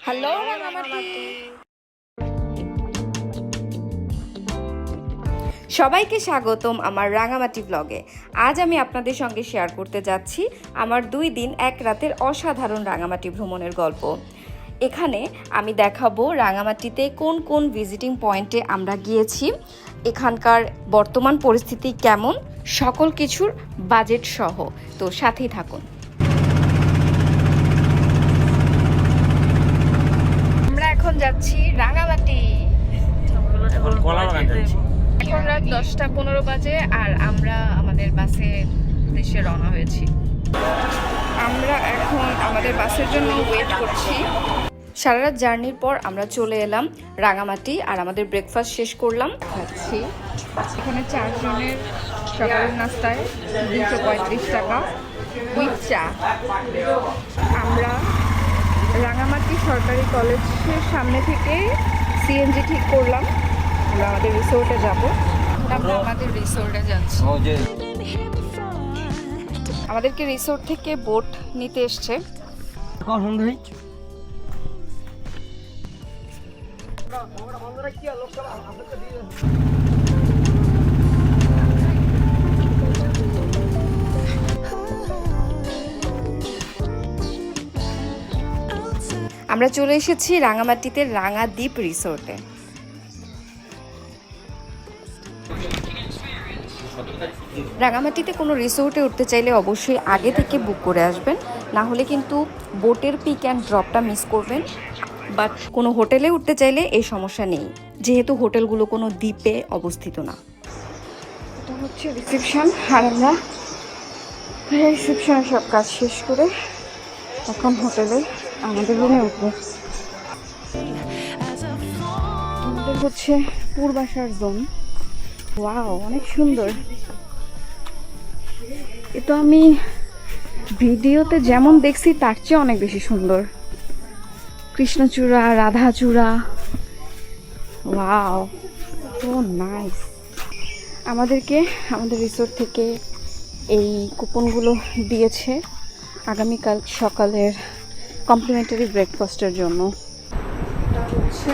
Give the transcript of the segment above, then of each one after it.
Hello Rangamati, সবাইকে স্বাগতম আমার রাঙামাটি ব্লগে। আজ আমি আপনাদের সঙ্গে শেয়ার করতে যাচ্ছি আমার 2 দিন 1 রাতের অসাধারণ রাঙামাটি ভ্রমণের গল্প। এখানে আমি দেখাবো রাঙামাটিতে কোন কোন ভিজিটিং পয়েন্টে আমরা গিয়েছি, এখানকার বর্তমান পরিস্থিতি কেমন, সকল কিছুর বাজেট সহ। তো সাথেই থাকুন। আমরা এখন যাচ্ছি রাঙামাটি। এখন রাত 10:15 বাজে আর আমরা আমাদের বাসে দেশে রওনা হয়েছি। আমরা এখন আমাদের বাসের জন্য ওয়েট করছি। সারা রাত জার্নির পর আমরা চলে এলাম রাঙামাটি আর আমাদের ব্রেকফাস্ট শেষ করলাম। খাচ্ছি এখানে 4 জনের সকালের নাস্তায় 235 টাকা উইথ চা। আমরা রাঙামাটি সরকারি কলেজের সামনে থেকে সিএনজি ঠিক করলাম, আমরা আমাদের রিসোর্টে যাব। আমরা আমাদের রিসোর্টে যাচ্ছি। আমাদেরকে রিসোর্ট থেকে বোট নিতে এসছে। আমরা চলে এসেছি রাঙামাটিতে রাঙাদ্বীপ রিসোর্টে। রাঙামাটিতে কোনো রিসোর্টে উঠতে চাইলে অবশ্যই আগে থেকে বুক করে আসবেন, না হলে কিন্তু বোটের পিক অ্যান্ড ড্রপটা মিস করবেন। বাট কোনো হোটেলে উঠতে চাইলে এই সমস্যা নেই, যেহেতু হোটেলগুলো কোনো দ্বীপে অবস্থিত না। এটা হচ্ছে রিসেপশন, আর আমরা রিসেপশনের সব কাজ শেষ করে এখন হোটেলে আমাদের রুমে উঠবো। আমাদের হচ্ছে পূর্বাসার জোন। ওয়াও, অনেক সুন্দর। এটা আমি ভিডিওতে যেমন দেখছি তার চেয়ে অনেক বেশি সুন্দর। কৃষ্ণচূড়া, রাধাচূড়া, ওয়াও, সো নাইস। আমাদেরকে আমাদের রিসোর্ট থেকে এই কুপনগুলো দিয়েছে আগামীকাল সকালের কমপ্লিমেন্টারি ব্রেকফাস্টের জন্য। এটা হচ্ছে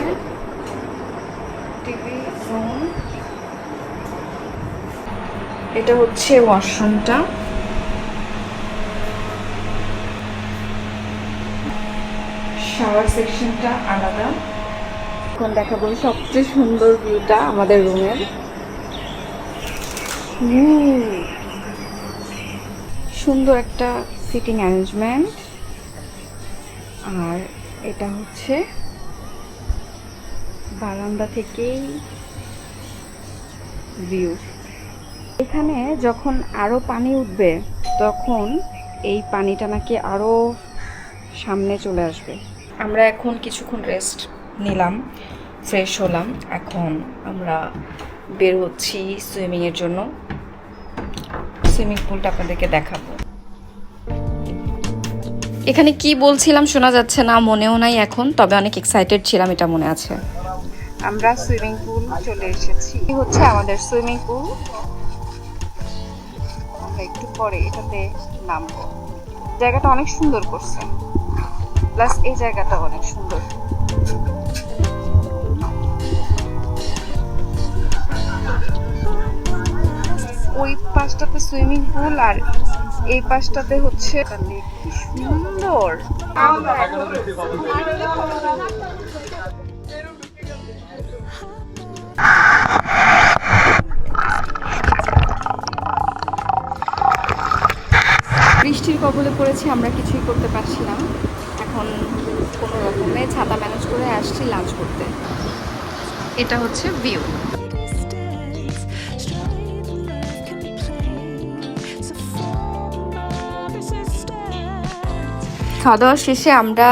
টিভি জোন, এটা হচ্ছে ওয়াশরুমটা। শাওয়ার সেকশনটা আলাদা। এখন দেখাবো সবচেয়ে সুন্দর ভিউটা আমাদের রুমের। সুন্দর একটা সিটিং অ্যারেঞ্জমেন্ট। আর এটা হচ্ছে বারান্দা থেকেই ভিউ। এখানে যখন আরো পানি উঠবে তখন এই পানিটা নাকি আরো সামনে চলে আসবে। আমরা এখন কিছুক্ষণ রেস্ট নিলাম, ফ্রেশ হলাম। এখন আমরা বের হচ্ছি সুইমিংয়ের জন্য। সুইমিং পুলটা আপনাদেরকে দেখাবো। এখানে কি বলছিলাম শোনা যাচ্ছে না, মনেও নাই এখন, তবে অনেক এক্সাইটেড ছিলাম, এটা মনে আছে। আমরা সুইমিং পুল চলে এসেছি। এই হচ্ছে আমাদের সুইমিং পুল। আমরা একটু পরে এটাতে নামবো। জায়গাটা অনেক সুন্দর করছে, প্লাস এই জায়গাটা অনেক সুন্দর। ওই পাশটাতে সুইমিং পুল আর এই পাশটাতে হচ্ছে কি সুন্দর। বৃষ্টির কবলে পড়েছি, আমরা কিছুই করতে পারছি না। এখন কোনো রকমে ছাতা ম্যানেজ করে আসছি লাঞ্চ করতে। এটা হচ্ছে ভিউ। খাওয়া দাওয়া শেষে আমরা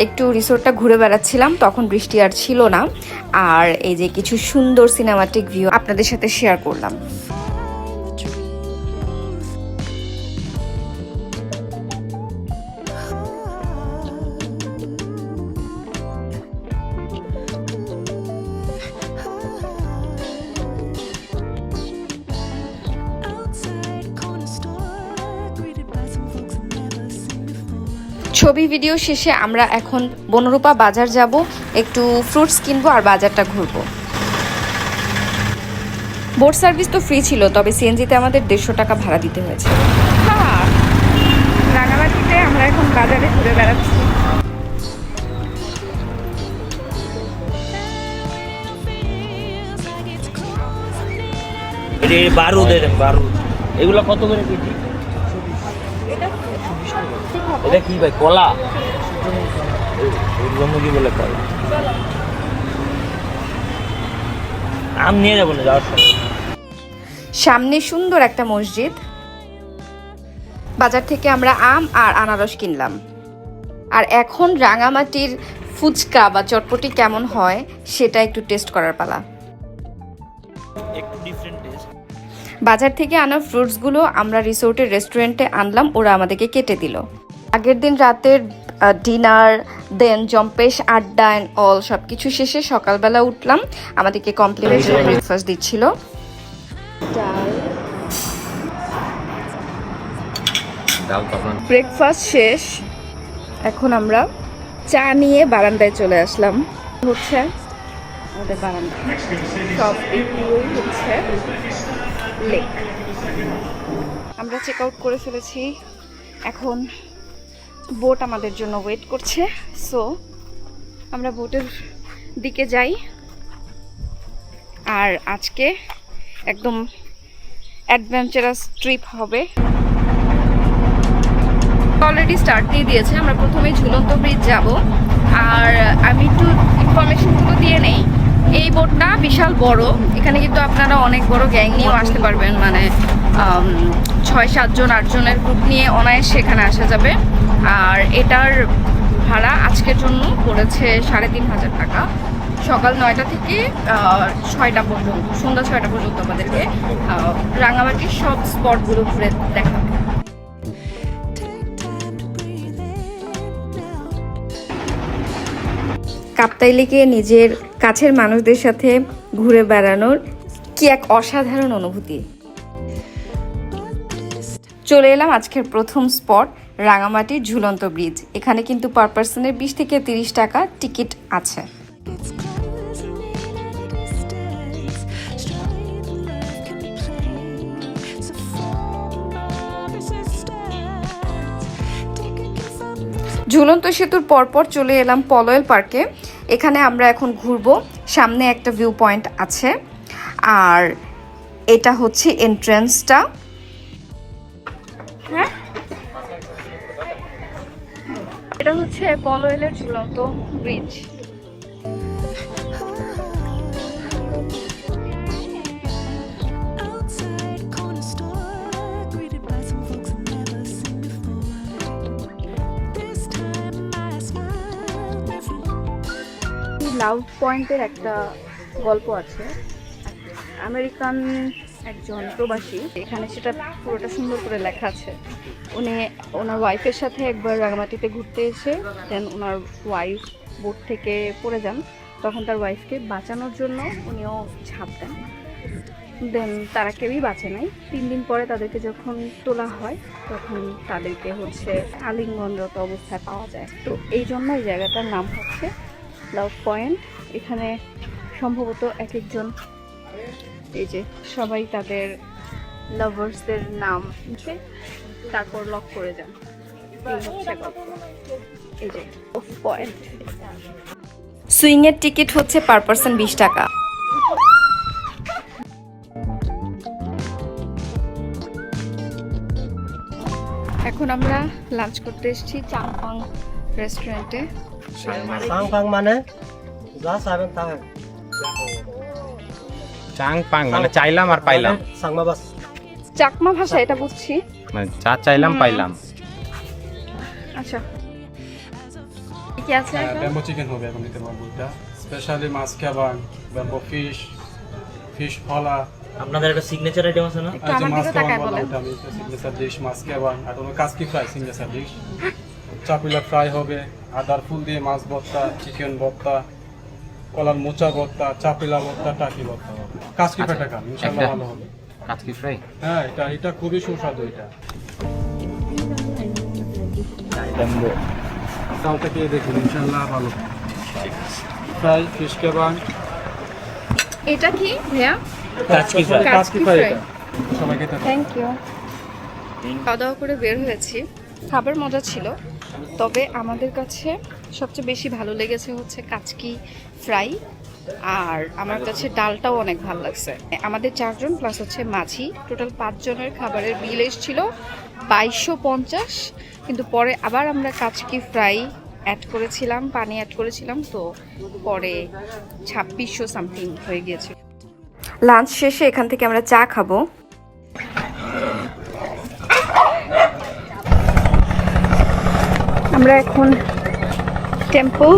একটু রিসোর্টটা ঘুরে বেড়াচ্ছিলাম, তখন বৃষ্টি আর ছিল না। আর এই যে কিছু সুন্দর সিনেমাটিক ভিউ আপনাদের সাথে শেয়ার করলাম। ছবি ভিডিও শেষে আমরা এখন বনরূপা বাজার যাব, একটু ফ্রুটস কিনবো আর বাজারটা ঘুরবো। বোট সার্ভিস তো ফ্রি ছিল, তবে সিএনজিতে আমাদের 150 টাকা ভাড়া দিতে হয়েছে। হ্যাঁ, রাঙামাটিতে আমরা এখন বাজারে ঘুরে বেড়াচ্ছি। বারুদ এগুলো কত করে কেজি? এটা কি ভাই, কলা? কি বলে কলা? আম নিয়ে যাবো না যাওয়ার সময়। সামনে সুন্দর একটা মসজিদ। বাজার থেকে আমরা আম আর আনারস কিনলাম। আর এখন রাঙামাটির ফুচকা বা চটপটি কেমন হয় সেটা একটু টেস্ট করার পালা। একটু ডিফারেন্ট টেস্ট। বাজার থেকে আনা ফ্রুটসগুলো আমরা রিসোর্টের রেস্টুরেন্টে আনলাম, ওরা আমাদেরকে কেটে দিল। আগের দিন রাতের ডিনার, দেন জম্পেশ, আড্ডা অ্যান্ড অল সব কিছু শেষে সকালবেলা উঠলাম, আমাদেরকে কমপ্লিমেন্টারি ব্রেকফাস্ট দিচ্ছিল। ব্রেকফাস্ট শেষ, এখন আমরা চা নিয়ে বারান্দায় চলে আসলাম। হচ্ছে আমাদের বারান্দা, সব এগুলোই হচ্ছে লেক। আমরা চেক আউট করে ফেলেছি, এখন বোট আমাদের জন্য ওয়েট করছে। সো আমরা বোটের দিকে যাই। আর আজকে একদম অ্যাডভেঞ্চারাস ট্রিপ হবে। অলরেডি স্টার্ট দিয়ে দিয়েছে, আমরা প্রথমেই ঝুলন্ত ব্রিজ যাব। আর আমি একটু ইনফরমেশনগুলো দিয়ে নেই। এই বোটটা বিশাল বড়, এখানে কিন্তু আপনারা অনেক বড় গ্যাং নিয়েও আসতে পারবেন, মানে 6-7 জন 8 জনের গ্রুপ নিয়ে অনায়াসে এখানে আসা যাবে। আর এটার ভাড়া আজকের জন্য পড়েছে 3,500 টাকা। সকাল 9টা থেকে 6টা পর্যন্ত, সন্ধ্যা 6টা পর্যন্ত আমাদেরকে রাঙামাটির সব স্পটগুলো ঘুরে দেখাবে। কাপ্তাই লেকে নিজের কাছের মানুষদের সাথে ঘুরে বেড়ানোর কি এক অসাধারণ অনুভূতি। চলে এলাম আজকের প্রথম স্পট, রাঙামাটির ঝুলন্ত ব্রিজ। এখানে কিন্তু পার পার্সনের 20 থেকে 30 টাকা টিকিট আছে। ঝুলন্ত সেতুর পরপর চলে এলাম পলয়েল পার্কে। এখানে আমরা এখন ঘুরবো। সামনে একটা ভিউ পয়েন্ট আছে, আর এটা হচ্ছে এন্ট্রান্সটা। হ্যাঁ, এটা হচ্ছে পলয়েলের ঝুলন্ত ব্রিজ। লাভ পয়েন্টের একটা গল্প আছে। আমেরিকান একজন প্রবাসী, এখানে সেটা পুরোটা সুন্দর করে লেখা আছে। উনি ওনার ওয়াইফের সাথে একবার রাঙামাটিতে ঘুরতে এসে দেন ওনার ওয়াইফ বোট থেকে পড়ে যান। তখন তার ওয়াইফকে বাঁচানোর জন্য উনিও ঝাঁপ দেন, দেন তারা কেউই বাঁচে নাই। 3 দিন পরে তাদেরকে যখন তোলা হয় তখন তাদেরকে হচ্ছে আলিঙ্গনরত অবস্থায় পাওয়া যায়। তো এই জন্য এই জায়গাটার নাম হচ্ছে লাভ পয়েন্ট। এখানে সম্ভবত এক একজন, এই যে সবাই তাদের লাভার্সদের নাম লিখে তারপর লক করে যান। এই হচ্ছে গল্প। এই যে পয়েন্ট। সুইং এর টিকিট হচ্ছে পার পার্সন 20 টাকা। এখন আমরা লাঞ্চ করতে এসেছি চাংপাং রেস্টুরেন্টে। চাংপাং মানে যা চাইবেন তা হয়। চাংপাং মানে চাইলাম আর পাইলাম। চাংমাবাস চাকমা ভাষা, এটা বুঝছি, মানে যা চাইলাম পাইলাম। আচ্ছা, কি আছে? ব্যাম্বো চিকেন হবে এখন নিতে পারবো। এটা স্পেশালি মাছ কাবাব, ব্যাম্বো ফিশ ফলা। আপনাদের একটা সিগনেচার আইটেম আছে না? একটু আমার দিকে তাকায় বলেন। এটা আমি সিগনেচার ডিশ মাছ কাবাব, আর কোনো কাসকি ফ্রাই সিগনেচার ডিশ। চাপিলা ফ্রাই হবে, আদার ফুল দিয়ে মাছ ভর্তা, চিকেন ভর্তা, কলার মোচা ভর্তা, চাপিলা ভর্তা, টাকি ভর্তা হবে। কাসকি ফ্রাইটা খান, ইনশাআল্লাহ ভালো হবে। কাচকি ফ্রাই, হ্যাঁ, এটা খুবই সুস্বাদু। এটা ডালটা খেয়ে দেখুন, ইনশাল্লাহ ভালো। ফ্রাই ফিশ কেবান, এটা কি ভাইয়া? কাচকি ফ্রাই। কাচকি ফ্রাই এটা সবাই খেতে পারে। Thank you. খাওয়া দাওয়া করে বের হয়েছি, খাবার মজা ছিল, তবে আমাদের কাছে সবচেয়ে বেশি ভালো লেগেছে হচ্ছে কাচকি ফ্রাই, আর আমার কাছে ডালটাও অনেক ভালো লাগছে। আমাদের 4 জন প্লাস হচ্ছে মাঝি, টোটাল 5 জনের খাবারের বিল এসেছিল 2250, কিন্তু পরে আবার আমরা কাচকি ফ্রাই অ্যাড করেছিলাম, পানি অ্যাড করেছিলাম, তো পরে 2600 সামথিং হয়ে গিয়েছে। লাঞ্চ শেষে এখান থেকে আমরা চা খাবো। আমরা এখন টেম্পল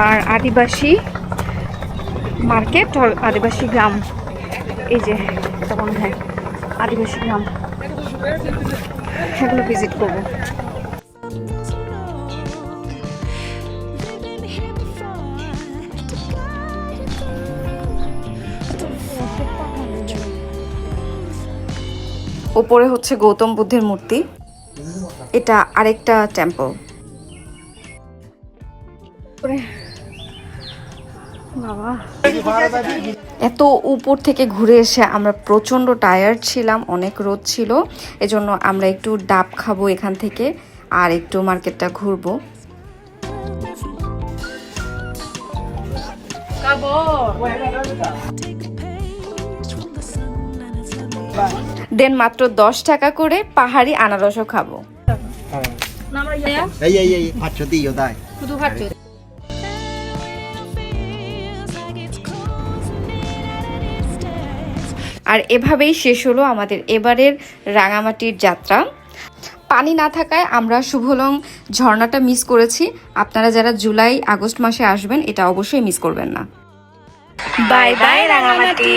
আর আদিবাসী মার্কেট আর আদিবাসী গ্রাম, এই যে এটা মনে হয় আদিবাসী গ্রাম, সেগুলো ভিজিট করবো। ওপরে হচ্ছে গৌতম বুদ্ধের মূর্তি, এটা আরেকটা টেম্পল। বাবা, এত উপর থেকে ঘুরে এসে আমরা প্রচণ্ড টায়ার্ড ছিলাম, অনেক রোদ ছিল, এজন্য আমরা একটু ডাব খাবো এখান থেকে আর একটু মার্কেটটা ঘুরবো। দেন মাত্র 10 টাকা করে পাহাড়ি আনারসও খাবো। এই পাঁচশো দিও তাই আর এভাবেই শেষ হলো আমাদের এবারের রাঙামাটির যাত্রা। পানি না থাকায় আমরা শুভলং ঝর্ণাটা মিস করেছি। আপনারা যারা জুলাই আগস্ট মাসে আসবেন এটা অবশ্যই মিস করবেন না। Bye bye Rangamati.